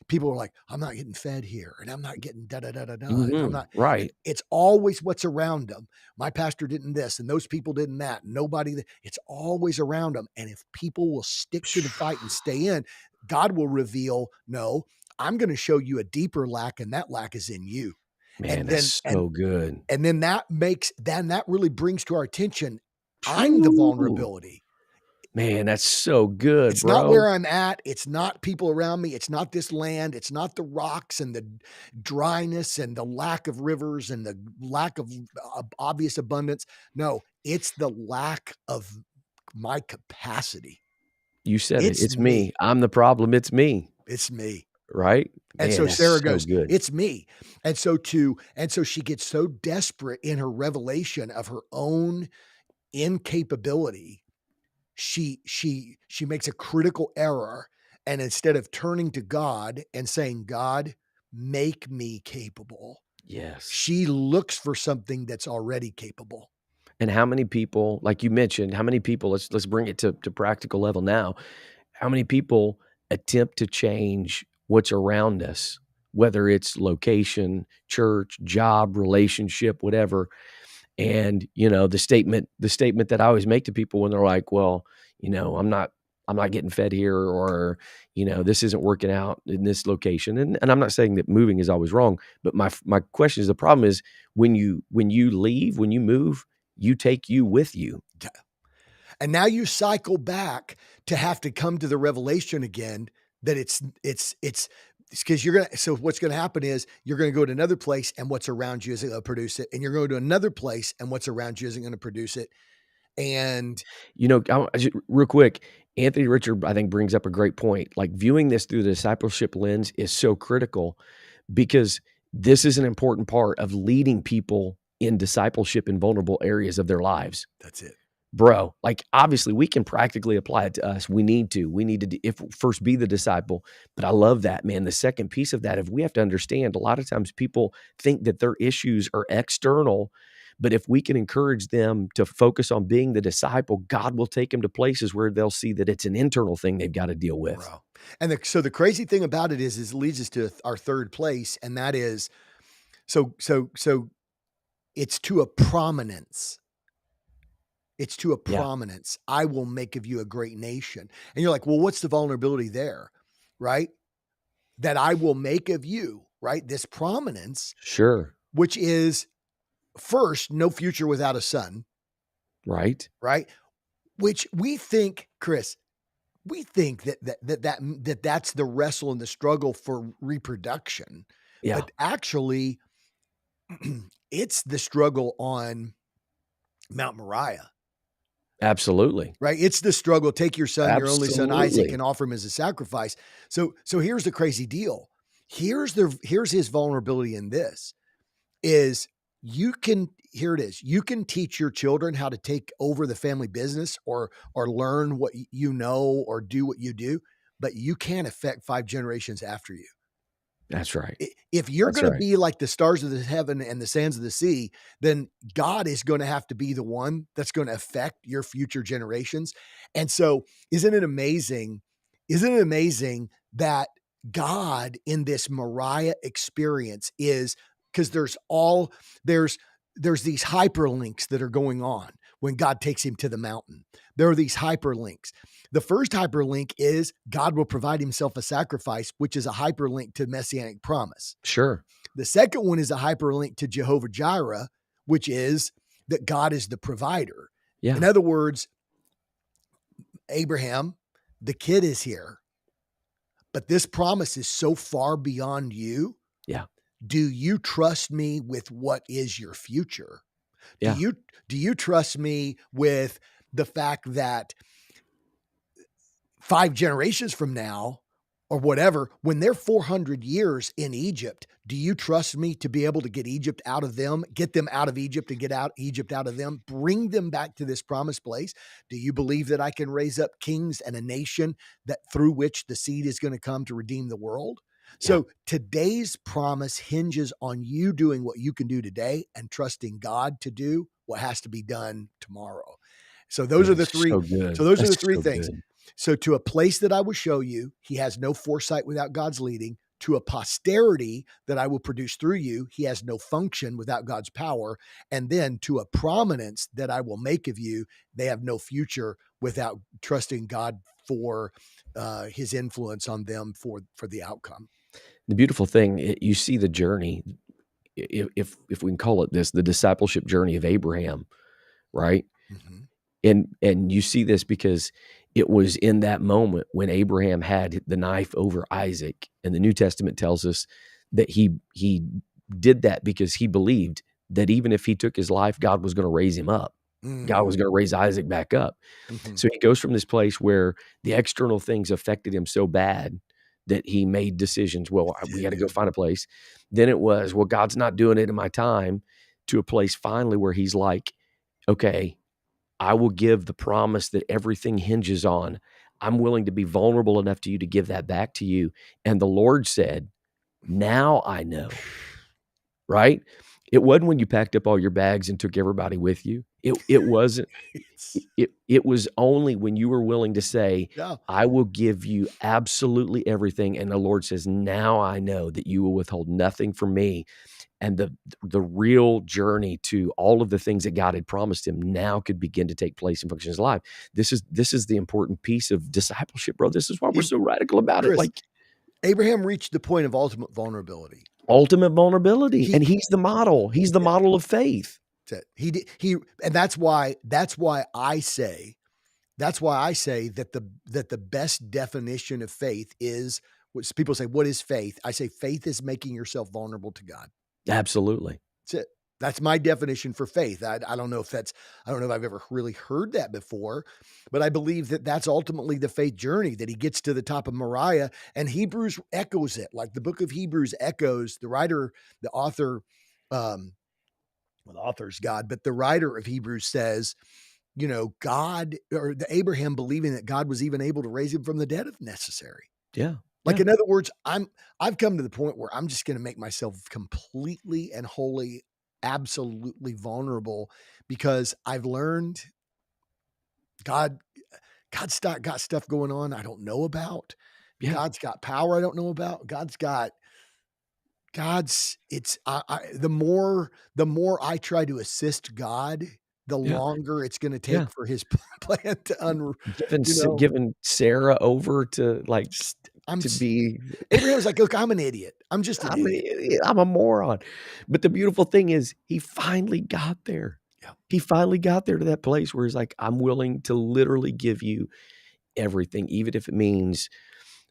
B: People are like, I'm not getting fed here, and I'm not getting da da da da da. And I'm
A: Mhm.
B: not, and
A: Right.
B: it's always what's around them. My pastor didn't this, and those people didn't that. Nobody, it's always around them. And if people will stick to the fight and stay in, God will reveal, no, I'm going to show you a deeper lack, and that lack is in you.
A: Man,
B: And
A: that's so good.
B: then that really brings to our attention, I'm the
A: Ooh.
B: vulnerability.
A: Man, that's so good,
B: It's not
A: bro.
B: where I'm at. It's not people around me. It's not this land. It's not the rocks and the dryness and the lack of rivers and the lack of obvious abundance. No, it's the lack of my capacity.
A: You said it.
B: It's
A: It's me.
B: me.
A: I'm the problem. It's me.
B: It's me.
A: Right?
B: And
A: Man,
B: so
A: that's
B: Sarah
A: so
B: goes,
A: good.
B: it's me. And so she gets so desperate in her revelation of her own incapability. She makes a critical error, and instead of turning to God and saying, God, make me capable,
A: Yes.
B: she looks for something that's already capable.
A: And how many people, like you mentioned, how many people, let's bring it to practical level now. How many people attempt to change what's around us, whether it's location, church, job, relationship, whatever. And, the statement that I always make to people when they're like, well, I'm not getting fed here, or, this isn't working out in this location. And I'm not saying that moving is always wrong, but my question is, the problem is when you leave, when you move, you take you with you.
B: And now you cycle back to have to come to the revelation again that it's because you're gonna. So what's going to happen is you're going to go to another place, and what's around you isn't going to produce it, and you're going to another place, and what's around you isn't going to produce it. And
A: Real quick, Anthony Richard, I think, brings up a great point. Like, viewing this through the discipleship lens is so critical, because this is an important part of leading people in discipleship in vulnerable areas of their lives.
B: that's it.
A: Bro, like, obviously we can practically apply it to us. We need to if first be the disciple. But I love that, man. The second piece of that, if we have to understand, a lot of times people think that their issues are external, but if we can encourage them to focus on being the disciple, God will take them to places where they'll see that it's an internal thing they've got to deal with.
B: Bro. And so the crazy thing about it is it leads us to our third place, and that is so it's to a prominence. It's to a
A: Yeah,
B: prominence. I will make of you a great nation. And you're like, well, what's the vulnerability there? Right? That I will make of you, right? This prominence,
A: sure.
B: which is first, no future without a son,
A: Right.
B: right? Which we think, Chris, we think that's the wrestle and the struggle for reproduction,
A: Yeah,
B: but actually it's the struggle on Mount Moriah,
A: absolutely.
B: right? It's the struggle. Take your son, your only son Isaac,
A: Absolutely.
B: and offer him as a sacrifice. So here's the crazy deal. Here's his vulnerability in this is here it is. You can teach your children how to take over the family business or learn what you know or do what you do, but you can't affect 5 generations after you.
A: That's right.
B: If you're
A: That's
B: going to
A: right.
B: be like the stars of the heaven and the sands of the sea, then God is going to have to be the one that's going to affect your future generations. And so, isn't it amazing? Isn't it amazing that God in this Moriah experience is because there's there's these hyperlinks that are going on when God takes him to the mountain. There are these hyperlinks. The first hyperlink is God will provide himself a sacrifice, which is a hyperlink to messianic promise.
A: Sure.
B: The second one is a hyperlink to Jehovah Jireh, which is that God is the provider. In
A: Yeah.
B: other words, Abraham, the kid is here, but this promise is so far beyond you.
A: Yeah.
B: Do you trust me with what is your future? Do
A: Yeah.
B: you do you trust me with the fact that 5 generations from now or whatever, when they're 400 years in Egypt, do you trust me to be able to get Egypt out of them, get them out of Egypt and get out Egypt out of them, bring them back to this promised place? Do you believe that I can raise up kings and a nation that through which the seed is going to come to redeem the world?
A: Yeah.
B: So today's promise hinges on you doing what you can do today and trusting God to do what has to be done tomorrow. So those
A: Man,
B: are the
A: it's
B: three.
A: so good.
B: So those are
A: That's
B: the three
A: so
B: things.
A: good.
B: So to a place that I will show you, he has no foresight without God's leading. To a posterity that I will produce through you, he has no function without God's power. And then to a prominence that I will make of you, they have no future without trusting God for his influence on them for the outcome.
A: The beautiful thing, you see the journey, if we can call it this, the discipleship journey of Abraham, right?
B: Mm-hmm.
A: And you see this because it was in that moment when Abraham had the knife over Isaac, and the New Testament tells us that he did that because he believed that even if he took his life, God was going to raise him up. God was going to raise Isaac back up.
B: Mm-hmm.
A: So he goes from this place where the external things affected him so bad that he made decisions. Well, we got to go find a place. Then it was, well, God's not doing it in my time, to a place finally where he's like, okay, I will give the promise that everything hinges on. I'm willing to be vulnerable enough to you to give that back to you. And the Lord said, now I know, right? It wasn't when you packed up all your bags and took everybody with you. It wasn't. It was only when you were willing to say,
B: Yeah.
A: I will give you absolutely everything. And the Lord says, now I know that you will withhold nothing from me. And the real journey to all of the things that God had promised him now could begin to take place and function in his life. This is the important piece of discipleship, bro. This is why we're so radical about it.
B: Chris,
A: Like,
B: Abraham reached the point of ultimate vulnerability.
A: ultimate vulnerability. And he's the model. He's the model of faith.
B: He did, and that's why I say that the best definition of faith is what people say, what is faith? I say faith is making yourself vulnerable to God.
A: Absolutely.
B: That's it. That's my definition for faith. I don't know if I've ever really heard that before, but I believe that that's ultimately the faith journey, that he gets to the top of Moriah, and Hebrews echoes it. Like the book of Hebrews echoes the writer, the author, well, the author's God, but the writer of Hebrews says, you know, God, or the Abraham believing that God was even able to raise him from the dead if necessary.
A: Yeah.
B: Like,
A: Yeah.
B: in other words, I've come to the point where I'm just going to make myself completely and wholly, absolutely vulnerable, because I've learned God's got stuff going on I don't know about.
A: Yeah.
B: God's got power I don't know about. It's the more I try to assist God, the
A: Yeah.
B: longer it's going to
A: Yeah.
B: take for his plan to
A: Giving Sarah over to, like,
B: just I'm
A: to be
B: Abraham's like, look, I'm an idiot. I'm just an idiot.
A: I'm a moron. But the beautiful thing is he finally got there.
B: Yeah.
A: He finally got there to that place where he's like, I'm willing to literally give you everything, even if it means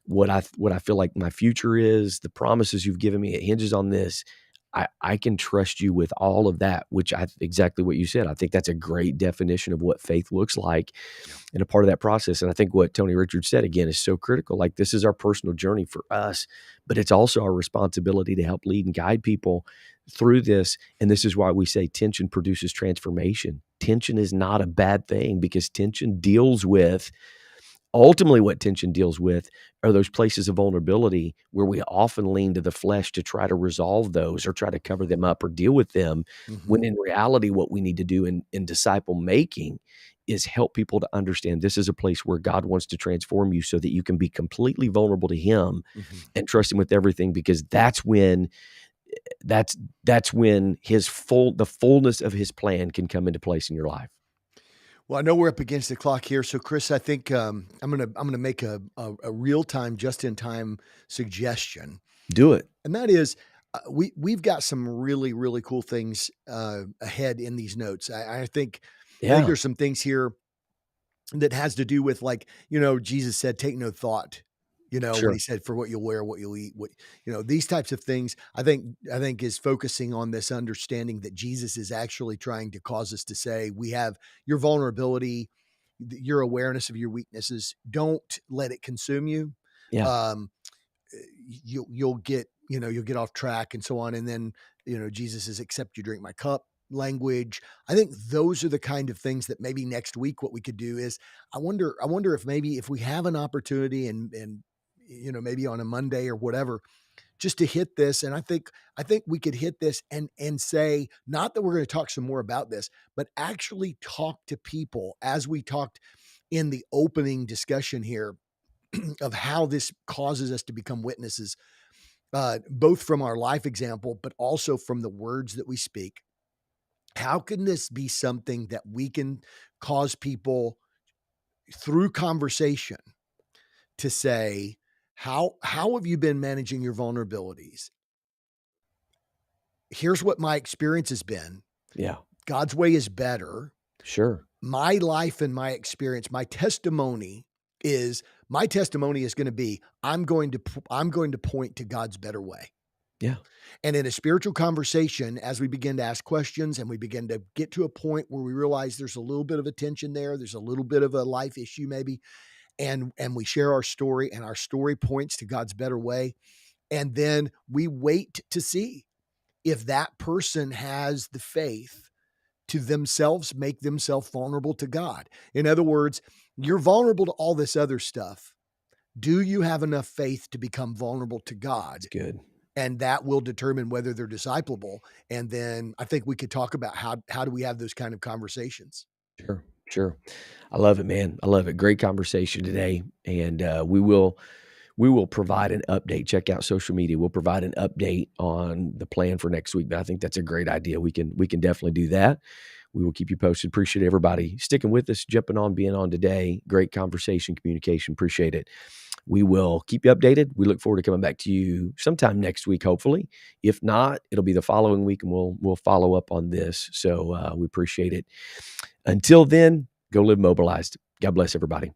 A: what I feel like my future is, the promises you've given me, it hinges on this. I can trust you with all of that, which exactly what you said. I think that's a great definition of what faith looks like, and a part of that process. And I think what Tony Richards said again is so critical. Like, this is our personal journey for us, but it's also our responsibility to help lead and guide people through this. And this is why we say tension produces transformation. Tension is not a bad thing, because tension deals with, ultimately what tension deals with are those places of vulnerability where we often lean to the flesh to try to resolve those or try to cover them up or deal with them, when in reality what we need to do in disciple making is help people to understand this is a place where God wants to transform you so that you can be completely vulnerable to him and trust him with everything, because that's when the fullness of his plan can come into place in your life.
B: Well, I know we're up against the clock here, so Chris, I think I'm gonna make a real time, just in time suggestion,
A: Do it.
B: and that is, we've got some really cool things ahead in these notes. I think
A: Yeah.
B: there's some things here that has to do with, like, Jesus said, take no thought when he
A: Sure.
B: said, "For what you'll wear, what you'll eat," these types of things, I think is focusing on this understanding that Jesus is actually trying to cause us to say, we have your vulnerability, your awareness of your weaknesses. Don't let it consume you.
A: Yeah.
B: Um, you'll get, you'll get off track and so on. And then, Jesus says, "Except you drink my cup" language. I think those are the kind of things that maybe next week what we could do is I wonder if maybe if we have an opportunity and maybe on a Monday or whatever, just to hit this. And I think we could hit this and say, not that we're going to talk some more about this, but actually talk to people as we talked in the opening discussion here of how this causes us to become witnesses, both from our life example, but also from the words that we speak. How can this be something that we can cause people through conversation to say, how have you been managing your vulnerabilities? Here's what my experience has been.
A: Yeah.
B: God's way is better.
A: Sure.
B: My life and my experience, my testimony is going to be, I'm going to point to God's better way.
A: Yeah.
B: And in a spiritual conversation, as we begin to ask questions and we begin to get to a point where we realize there's a little bit of a tension there, there's a little bit of a life issue maybe, and we share our story and our story points to God's better way. And then we wait to see if that person has the faith to themselves make themselves vulnerable to God. In other words, you're vulnerable to all this other stuff. Do you have enough faith to become vulnerable to God?
A: It's good.
B: And that will determine whether they're discipleable. And then I think we could talk about how do we have those kind of conversations?
A: Sure. Sure. I love it, man. I love it. Great conversation today. And we will provide an update. Check out social media. We'll provide an update on the plan for next week. But I think that's a great idea. We can definitely do that. We will keep you posted. Appreciate everybody sticking with us, jumping on, being on today. Great conversation, communication. Appreciate it. We will keep you updated. We look forward to coming back to you sometime next week, hopefully. If not, it'll be the following week, and we'll follow up on this. So we appreciate it. Until then, go live mobilized. God bless everybody.